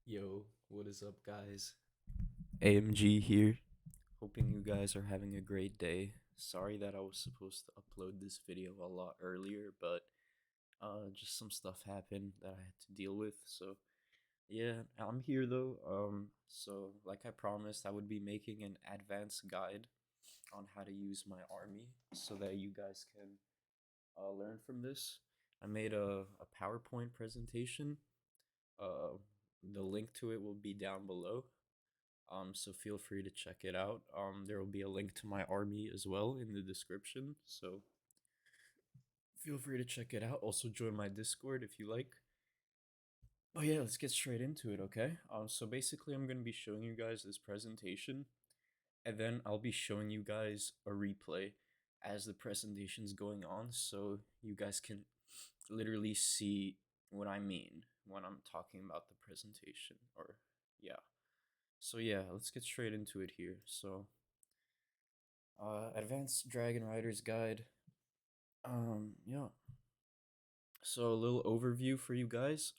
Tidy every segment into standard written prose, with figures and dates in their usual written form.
Yo, what is up, guys? AMG here. Hoping you guys are having a great day. Sorry that I was supposed to upload this video a lot earlier, but just some stuff happened that I had to deal with. So yeah, I'm here though. So like I promised, I would be making an advanced guide on how to use my army so that you guys can learn from this. I made a PowerPoint presentation. Uh, the link to it will be down below. So feel free to check it out. There will be a link to my army as well in the description. So feel free to check it out. Also join my Discord if you like. But yeah, let's get straight into it, okay? So basically I'm gonna be showing you guys this presentation, and then I'll be showing you guys a replay as the presentation's going on, so you guys can literally see what I mean when I'm talking about the presentation. Or yeah. So yeah, let's get straight into it here. So Advanced Dragon Riders Guide. Yeah. So a little overview for you guys.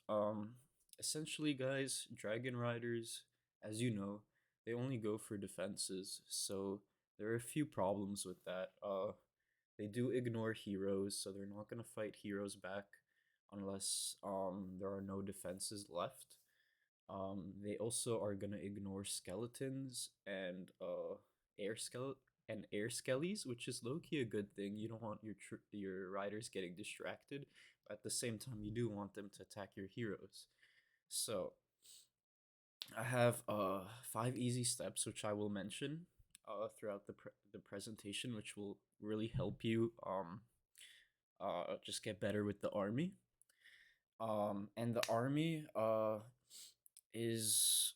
Essentially, guys, Dragon Riders, as you know, they only go for defenses. So there are a few problems with that. They do ignore heroes, so they're not gonna fight heroes back unless there are no defenses left. They also are gonna ignore skeletons and air skellies, which is low key a good thing. You don't want your riders getting distracted, but at the same time, you do want them to attack your heroes. So I have five easy steps which I will mention throughout the presentation, which will really help you just get better with the army. And the army is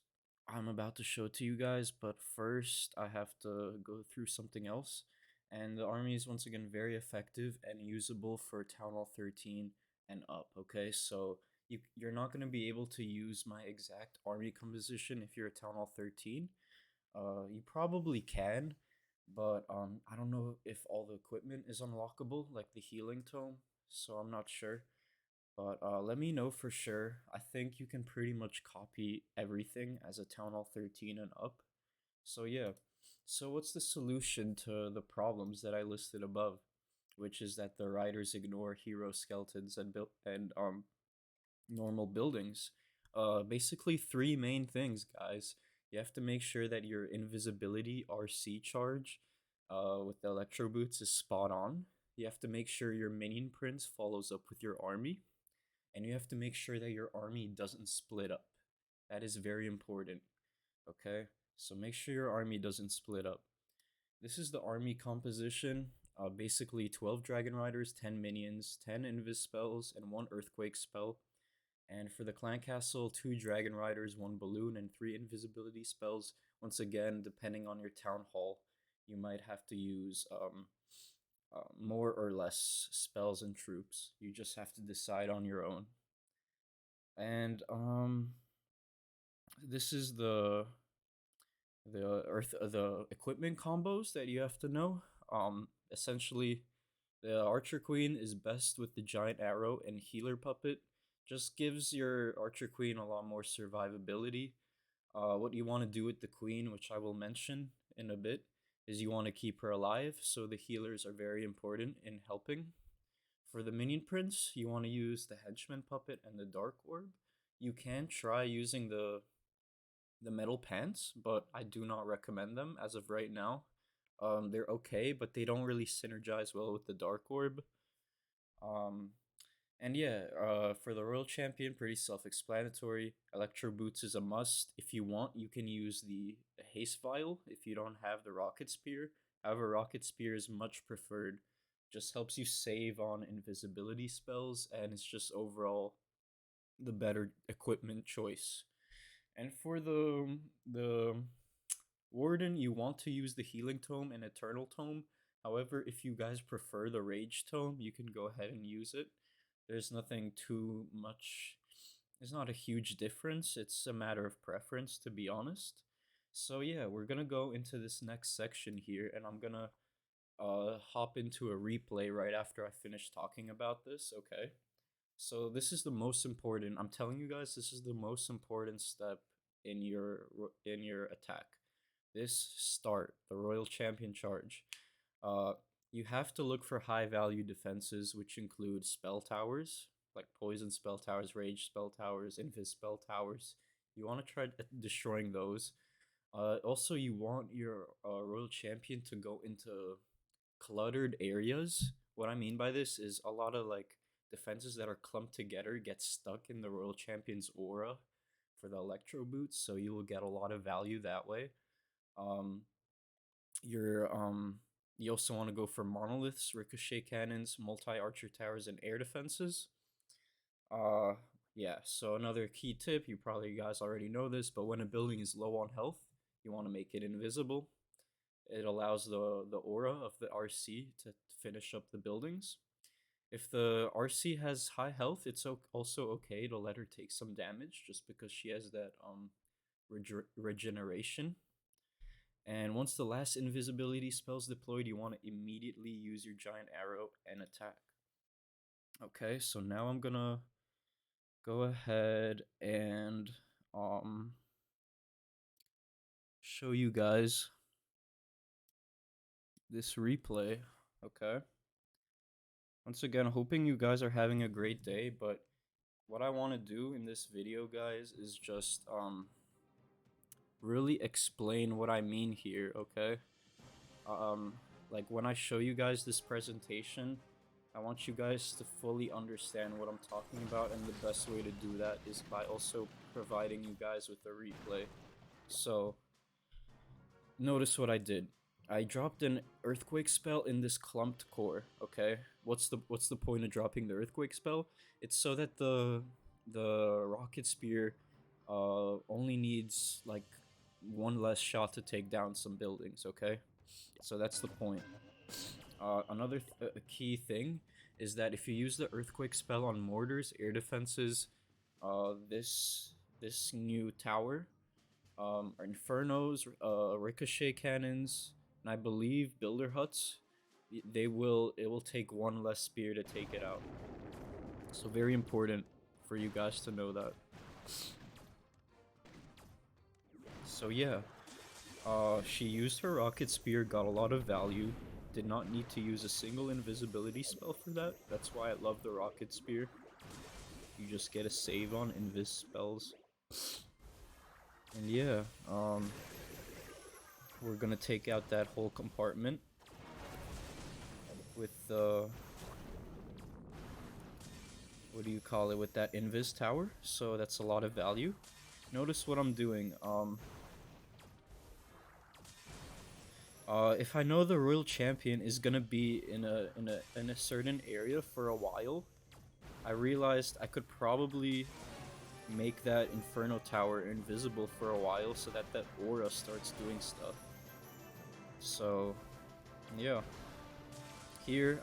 I'm about to show to you guys, but first I have to go through something else. And the army is once again very effective and usable for Town Hall 13 and up. Okay, so you're not going to be able to use my exact army composition if you're at Town Hall 13. You probably can, but I don't know if all the equipment is unlockable, like the healing tome. So I'm not sure. But let me know for sure. I think you can pretty much copy everything as a Town Hall 13 and up. So yeah. So what's the solution to the problems that I listed above? Which is that the writers ignore hero skeletons and normal buildings. Basically three main things, guys. You have to make sure that your invisibility RC charge with the electro boots is spot on. You have to make sure your minion prince follows up with your army, and you have to make sure that your army doesn't split up. That is very important. Okay? So make sure your army doesn't split up. This is the army composition. Basically 12 dragon riders, 10 minions, 10 invis spells, and 1 earthquake spell. And for the clan castle, 2 dragon riders, 1 balloon, and 3 invisibility spells. Once again, depending on your town hall, you might have to use more or less spells and troops. You just have to decide on your own. And this is the equipment combos that you have to know. Essentially, the archer queen is best with the giant arrow and healer puppet. Just gives your archer queen a lot more survivability. What you want to do with the queen, which I will mention in a bit, is you want to keep her alive. So the healers are very important in helping. For the minion prince, you want to use the henchman puppet and the dark orb. You can try using the metal pants, but I do not recommend them as of right now. They're okay, but they don't really synergize well with the dark orb. Um, and yeah, for the royal champion, pretty self-explanatory. Electro boots is a must. If you want, you can use the haste vial if you don't have the rocket spear. However, rocket spear is much preferred. Just helps you save on invisibility spells, and it's just overall the better equipment choice. And for the warden, you want to use the healing tome and eternal tome. However, if you guys prefer the rage tome, you can go ahead and use it. There's nothing too much. There's not a huge difference. It's a matter of preference, to be honest. So yeah, we're gonna go into this next section here, and I'm gonna hop into a replay right after I finish talking about this. Okay. So this is the most important. I'm telling you guys, this is the most important step in your attack. This start, the Royal Champion charge. Uh, you have to look for high value defenses, which include spell towers, like poison spell towers, rage spell towers, invis spell towers. You want to try destroying those. Also, you want your Royal Champion to go into cluttered areas. What I mean by this is a lot of like defenses that are clumped together get stuck in the Royal Champion's aura for the Electro boots, so you will get a lot of value that way. Um, you're you also want to go for monoliths, ricochet cannons, multi archer towers, and air defenses. Uh, yeah. So another key tip, you probably guys already know this, but when a building is low on health, you want to make it invisible. It allows the aura of the RC to finish up the buildings. If the RC has high health, it's also okay to let her take some damage just because she has that regeneration. And once the last invisibility spell's deployed, you want to immediately use your giant arrow and attack. Okay, so now I'm gonna go ahead and show you guys this replay. Okay. Once again, hoping you guys are having a great day, but what I want to do in this video, guys, is just really explain what I mean here, okay? Um like when I show you guys this presentation, I want you guys to fully understand what I'm talking about, and the best way to do that is by also providing you guys with a replay. So, notice what I did. I dropped an earthquake spell in this clumped core, okay? What's the point of dropping the earthquake spell? It's so that the rocket spear only needs like one less shot to take down some buildings, okay? So that's the point. Another key thing is that if you use the earthquake spell on mortars, air defenses, this new tower, infernos, ricochet cannons, and I believe builder huts, it will take one less spear to take it out. So very important for you guys to know that. So yeah, she used her rocket spear, got a lot of value. Did not need to use a single invisibility spell for that. That's why I love the rocket spear. You just get a save on invis spells. And yeah, we're gonna take out that whole compartment with the what do you call it, with that invis tower. So that's a lot of value. Notice what I'm doing. If I know the Royal Champion is gonna be in a certain area for a while, I realized I could probably make that Inferno Tower invisible for a while so that that aura starts doing stuff. So, yeah. Here,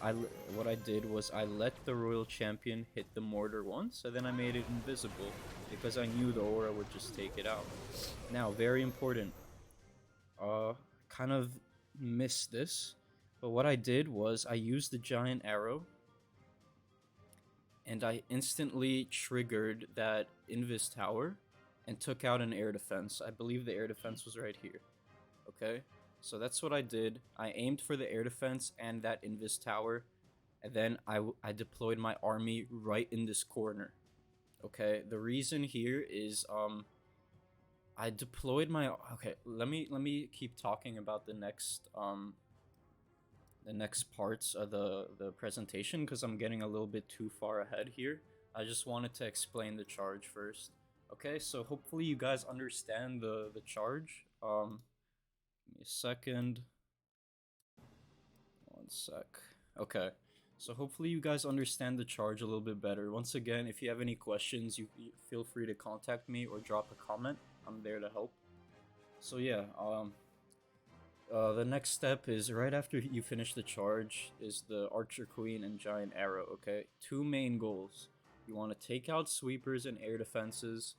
what I did was I let the Royal Champion hit the mortar once, and then I made it invisible because I knew the aura would just take it out. Now, very important. Kind of missed this, but what I did was I used the giant arrow and I instantly triggered that invis tower and took out an air defense. I believe the air defense was right here. Okay, so that's what I did. I aimed for the air defense and that invis tower, and then I deployed my army right in this corner. Okay, the reason here is I deployed my okay. Let me keep talking about the next parts of the presentation because I'm getting a little bit too far ahead here. I just wanted to explain the charge first. Okay, so hopefully you guys understand the charge. Give me a second. One sec. Okay. So hopefully you guys understand the charge a little bit better. Once again, if you have any questions, you feel free to contact me or drop a comment. I'm there to help. So yeah, the next step is right after you finish the charge is the Archer Queen and Giant Arrow, okay? Two main goals. You want to take out sweepers and air defenses.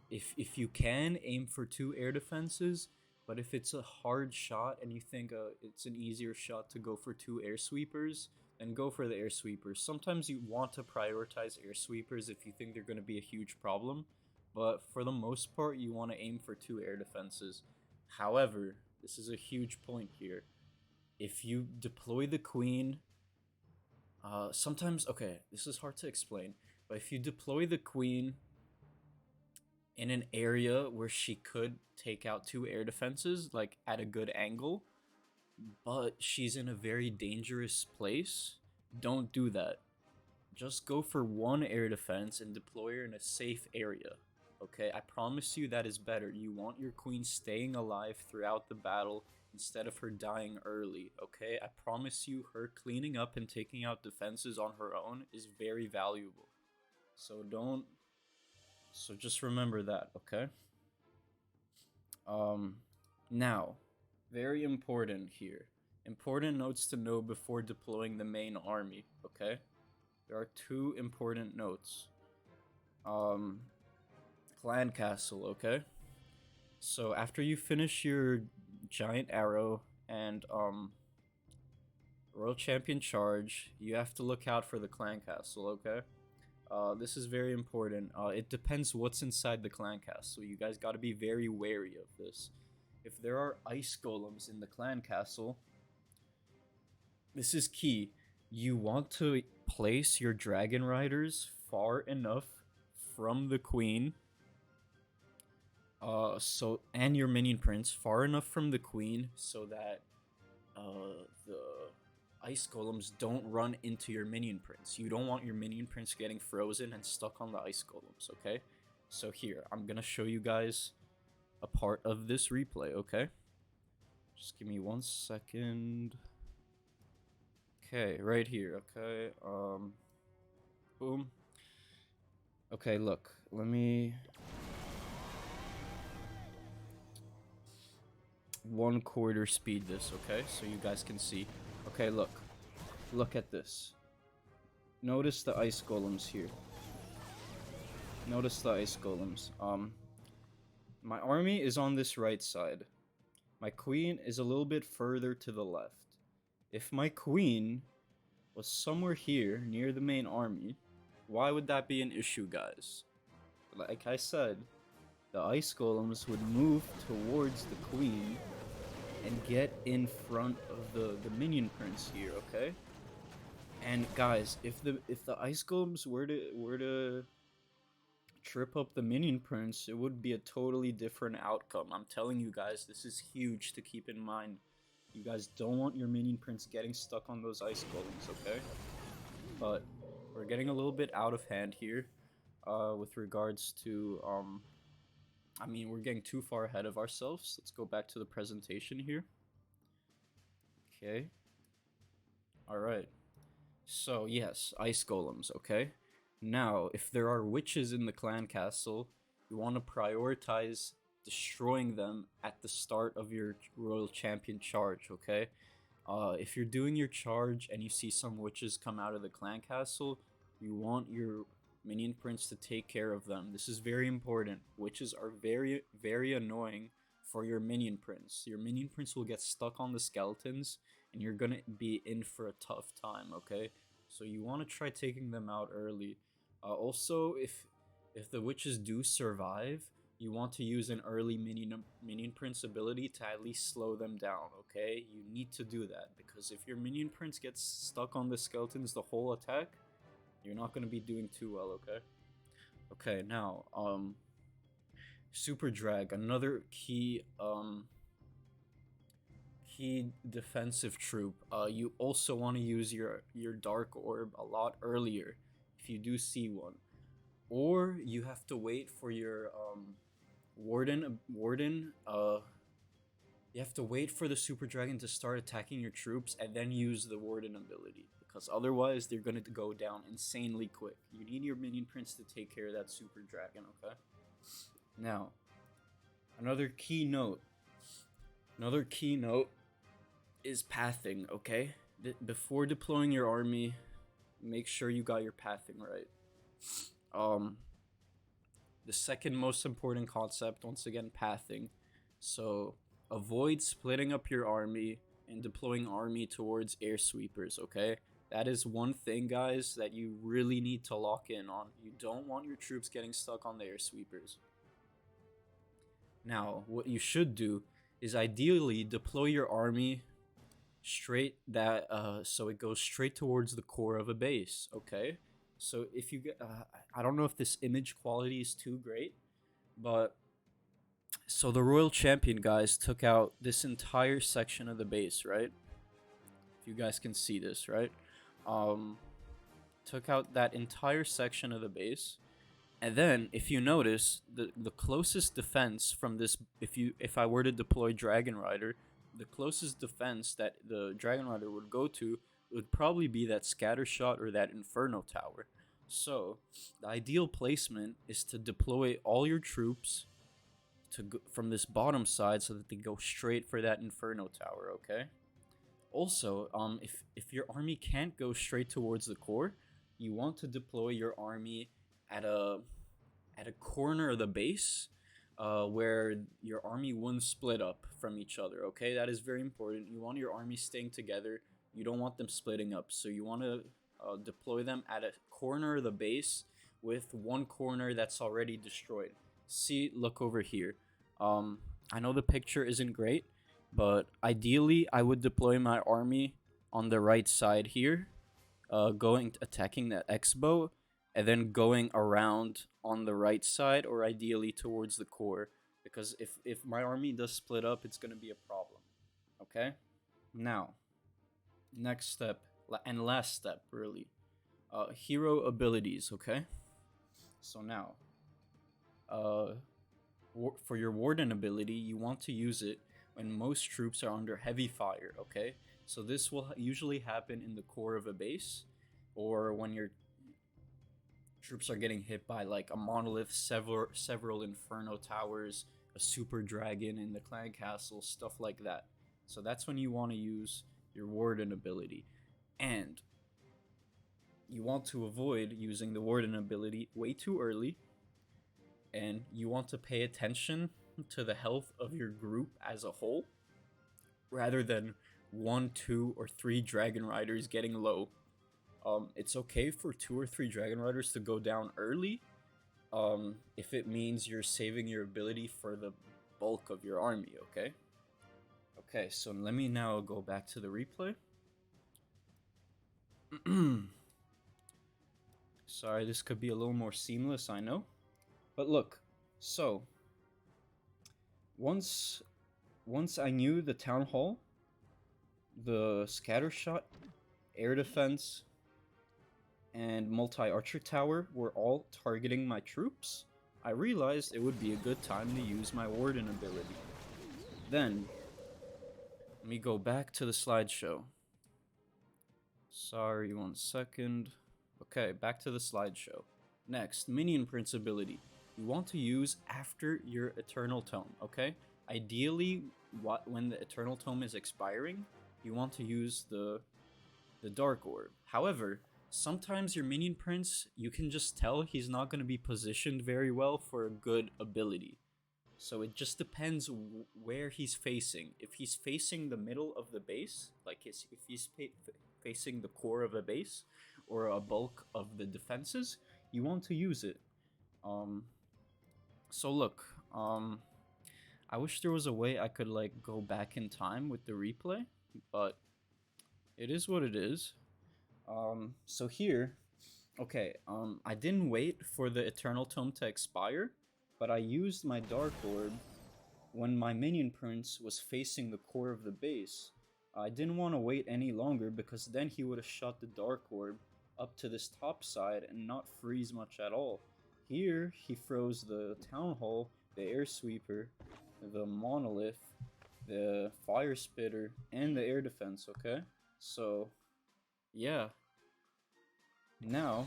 If you can, aim for 2 air defenses, but if it's a hard shot and you think it's an easier shot to go for 2 air sweepers, and go for the air sweepers. Sometimes you want to prioritize air sweepers if you think they're going to be a huge problem, but for the most part, you want to aim for 2 air defenses. However, this is a huge point here. If you deploy the queen, sometimes, okay, this is hard to explain, but if you deploy the queen in an area where she could take out 2 air defenses, like at a good angle, but she's in a very dangerous place, don't do that. Just go for 1 air defense and deploy her in a safe area. Okay, I promise you that is better. You want your queen staying alive throughout the battle instead of her dying early. Okay, I promise you her cleaning up and taking out defenses on her own is very valuable. So just remember that, okay? Now, very important here. Important notes to know before deploying the main army, okay? There are 2 important notes. Clan Castle, okay? So after you finish your Giant Arrow and Royal Champion Charge, you have to look out for the Clan Castle, okay? This is very important. It depends what's inside the Clan Castle. You guys gotta be very wary of this. If there are ice golems in the Clan Castle, this is key. You want to place your Dragon Riders far enough from the Queen, and your Minion Prince far enough from the Queen so that the ice golems don't run into your Minion Prince. You don't want your Minion Prince getting frozen and stuck on the ice golems, okay? So here, I'm gonna show you guys a part of this replay, okay? Just give me 1 second. Okay, right here, okay? Boom. Okay, look, let me 1/4 speed this, okay? So you guys can see. Okay, look at this. Notice the ice golems here. Notice the ice golems. My army is on this right side. My queen is a little bit further to the left. If my queen was somewhere here near the main army, why would that be an issue, guys? Like I said, the ice golems would move towards the queen and get in front of the Minion Prince here, okay? And guys, if the ice golems were to trip up the Minion Prince, it would be a totally different outcome. I'm telling you guys, this is huge to keep in mind. You guys don't want your Minion Prince getting stuck on those ice golems, okay? But we're getting a little bit out of hand here, with regards to, I mean, we're getting too far ahead of ourselves. Let's go back to the presentation here. Okay. Alright. So, yes, ice golems, okay? Now, if there are witches in the clan castle, you want to prioritize destroying them at the start of your Royal Champion charge, okay? If you're doing your charge and you see some witches come out of the clan castle, you want your Minion Prince to take care of them. This is very important. Witches are very, very annoying for your Minion Prince. Your Minion Prince will get stuck on the skeletons, and you're gonna be in for a tough time, okay? So you want to try taking them out early. Also, if the witches do survive, you want to use an early Minion Prince ability to at least slow them down, okay? You need to do that, because if your Minion Prince gets stuck on the skeletons the whole attack, you're not going to be doing too well, okay? Okay, now, Super Drag, another key defensive troop. You also want to use your Dark Orb a lot earlier if you do see one. Or you have to wait for your Warden, you have to wait for the Super Dragon to start attacking your troops and then use the Warden ability, because otherwise they're going to go down insanely quick. You need your Minion Prince to take care of that Super Dragon, okay? Now, another key note is pathing, okay? Before deploying your army, make sure you got your pathing right. The second most important concept, once again, pathing. So avoid splitting up your army and deploying army towards air sweepers, okay? That is one thing, guys, that you really need to lock in on. You don't want your troops getting stuck on the air sweepers. Now, what you should do is ideally deploy your army straight that so it goes straight towards the core of a base. Okay, so if you get I don't know if this image quality is too great, but so the royal champion guys took out this entire section of the base, right? If you guys can see this, right? um Took out that entire section of the base. And then, if you notice, the closest defense from this, if I were to deploy Dragon Rider, the closest defense that the Dragon Rider would go to would probably be that scatter shot or that Inferno Tower. So, the ideal placement is to deploy all your troops from this bottom side so that they go straight for that Inferno Tower. Okay. Also, if your army can't go straight towards the core, you want to deploy your army at a corner of the base, where your army wouldn't split up from each other. Okay, that is very important. You want your army staying together. You don't want them splitting up. So you want to deploy them at a corner of the base with one corner that's already destroyed. See, look over here. I know the picture isn't great, but ideally I would deploy my army on the right side here, attacking that X-bow, and then going around on the right side, or ideally towards the core, because if my army does split up, it's going to be a problem. Okay, now next step and last step, really, hero abilities. Okay, so now for your warden ability, you want to use it when most troops are under heavy fire. Okay, so this will usually happen in the core of a base, or when your troops are getting hit by like a monolith, several inferno towers, a super dragon in the clan castle, stuff like that. So that's when you want to use your warden ability. And you want to avoid using the warden ability way too early, and you want to pay attention to the health of your group as a whole, rather than 1, 2, or 3 dragon riders getting low. It's okay for 2 or 3 dragon riders to go down early, if it means you're saving your ability for the bulk of your army. Okay, so let me now go back to the replay. Sorry, this could be a little more seamless, I know. But look, so once I knew the town hall, the scatter shot, air defense, and multi-archer tower were all targeting my troops, I realized it would be a good time to use my warden ability. Then, let me go back to the slideshow. Sorry, 1 second. Okay, back to the slideshow. Next, Minion Prince ability. You want to use after your Eternal Tome, okay? Ideally, when the Eternal Tome is expiring, you want to use the Dark Orb. However, sometimes your Minion Prince, you can just tell he's not going to be positioned very well for a good ability. So it just depends where he's facing. If he's facing the middle of the base, like if he's facing the core of a base or a bulk of the defenses, you want to use it. So look, I wish there was a way I could like go back in time with the replay, but it is what it is. So here, okay, I didn't wait for the Eternal Tome to expire, but I used my Dark Orb when my Minion Prince was facing the core of the base. I didn't want to wait any longer, because then he would have shot the Dark Orb up to this top side and not freeze much at all. Here, he froze the Town Hall, the Air Sweeper, the Monolith, the Fire Spitter, and the Air Defense, okay? So, yeah. Now,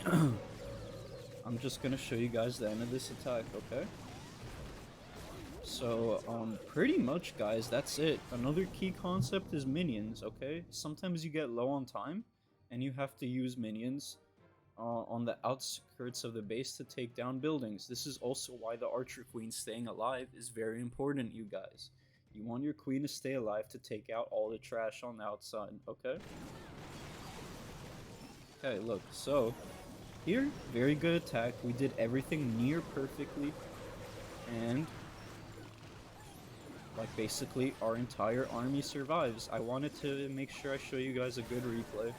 I'm just gonna show you guys the end of this attack, okay? So, pretty much, guys, that's it. Another key concept is minions, okay? Sometimes you get low on time, and you have to use minions on the outskirts of the base to take down buildings. This is also why the Archer Queen staying alive is very important, you guys. You want your queen to stay alive to take out all the trash on the outside, okay? Okay, look, so here, very good attack. We did everything near perfectly, and like basically our entire army survives. I wanted to make sure I show you guys a good replay.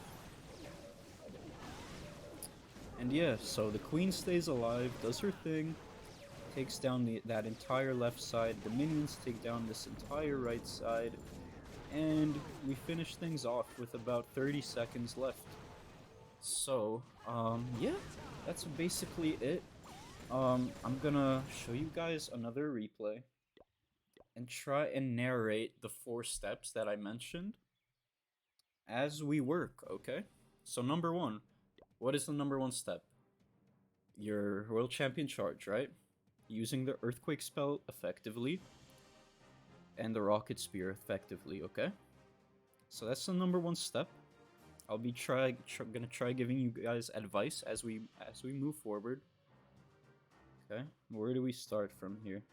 And yeah, so the queen stays alive, does her thing, takes down that entire left side, the minions take down this entire right side, and we finish things off with about 30 seconds left. So, yeah, that's basically it. I'm gonna show you guys another replay and try and narrate the 4 steps that I mentioned as we work, okay? So number 1, what is the number 1 step? Your Royal Champion charge, right? Using the Earthquake spell effectively and the Rocket Spear effectively, okay? So that's the number 1 step. I'll be gonna try giving you guys advice as we move forward. Okay, where do we start from here?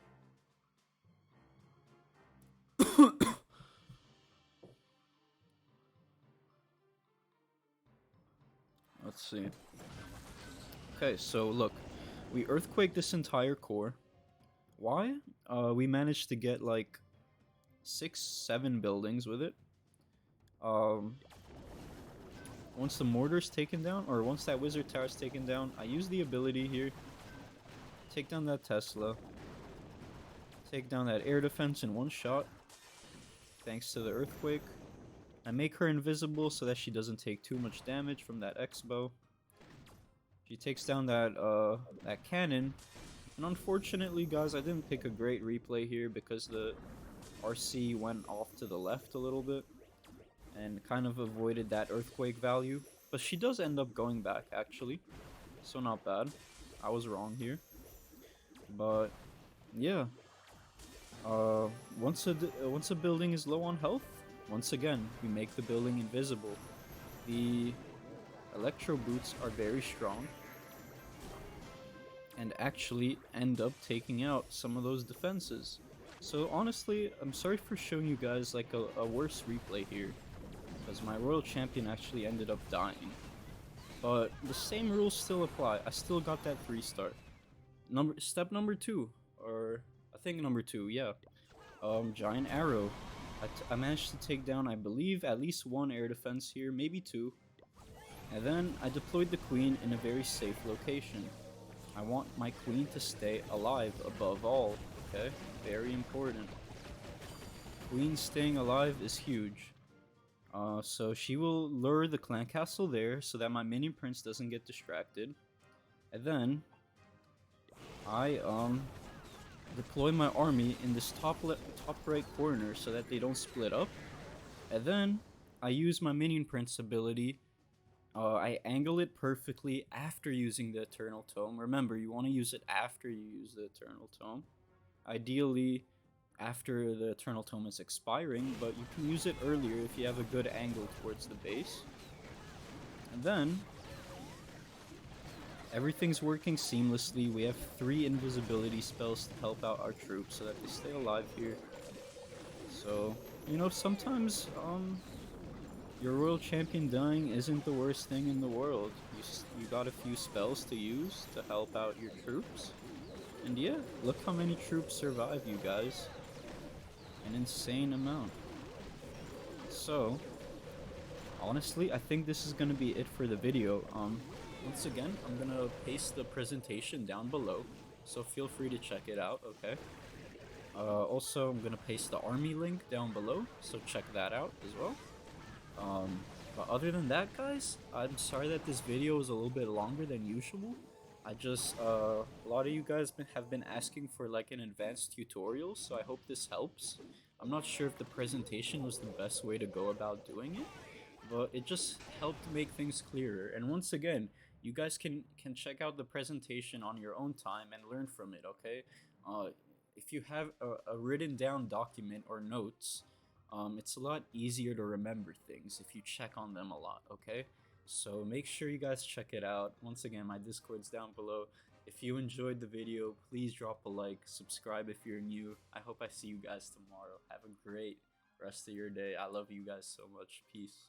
Let's see. Okay, so look, we earthquake this entire core. Why? We managed to get like 6-7 buildings with it. Once the mortar's taken down, or once that wizard tower's taken down, I use the ability here. Take down that Tesla. Take down that air defense in 1 shot. Thanks to the earthquake. I make her invisible so that she doesn't take too much damage from that X-bow. She takes down that cannon. And unfortunately, guys, I didn't pick a great replay here because the RC went off to the left a little bit and kind of avoided that earthquake value. But she does end up going back, actually. So not bad. I was wrong here. But, yeah. Once a building is low on health, once again, we make the building invisible. The electro boots are very strong and actually end up taking out some of those defenses. So honestly, I'm sorry for showing you guys like a worse replay here, because my Royal Champion actually ended up dying. But the same rules still apply. I still got that 3-star. Step number 2, or I think number 2, yeah. Giant Arrow. I managed to take down, I believe, at least 1 air defense here, maybe 2. And then I deployed the queen in a very safe location. I want my queen to stay alive above all, okay? Very important. Queen staying alive is huge. So she will lure the clan castle there so that my minion prince doesn't get distracted. And then I deploy my army in this top right corner so that they don't split up. And then I use my minion prince ability. I angle it perfectly after using the Eternal Tome. Remember, you want to use it after you use the Eternal Tome. Ideally, after the Eternal Tome is expiring, but you can use it earlier if you have a good angle towards the base. And then everything's working seamlessly. We have 3 invisibility spells to help out our troops so that they stay alive here. So, you know, sometimes, your Royal Champion dying isn't the worst thing in the world. You got a few spells to use to help out your troops. And yeah, look how many troops survive, you guys. An insane amount. So, honestly, I think this is gonna be it for the video. Once again, I'm gonna paste the presentation down below, so feel free to check it out, okay? Also, I'm gonna paste the army link down below, so check that out as well. But other than that, guys, I'm sorry that this video is a little bit longer than usual. I just, a lot of you guys have been asking for like an advanced tutorial, so I hope this helps. I'm not sure if the presentation was the best way to go about doing it, but it just helped make things clearer. And once again, you guys can check out the presentation on your own time and learn from it, okay? If you have a written down document or notes, it's a lot easier to remember things if you check on them a lot, okay? So make sure you guys check it out. Once again, my Discord's down below. If you enjoyed the video, please drop a like, subscribe if you're new. I hope I see you guys tomorrow. Have a great rest of your day. I love you guys so much. Peace.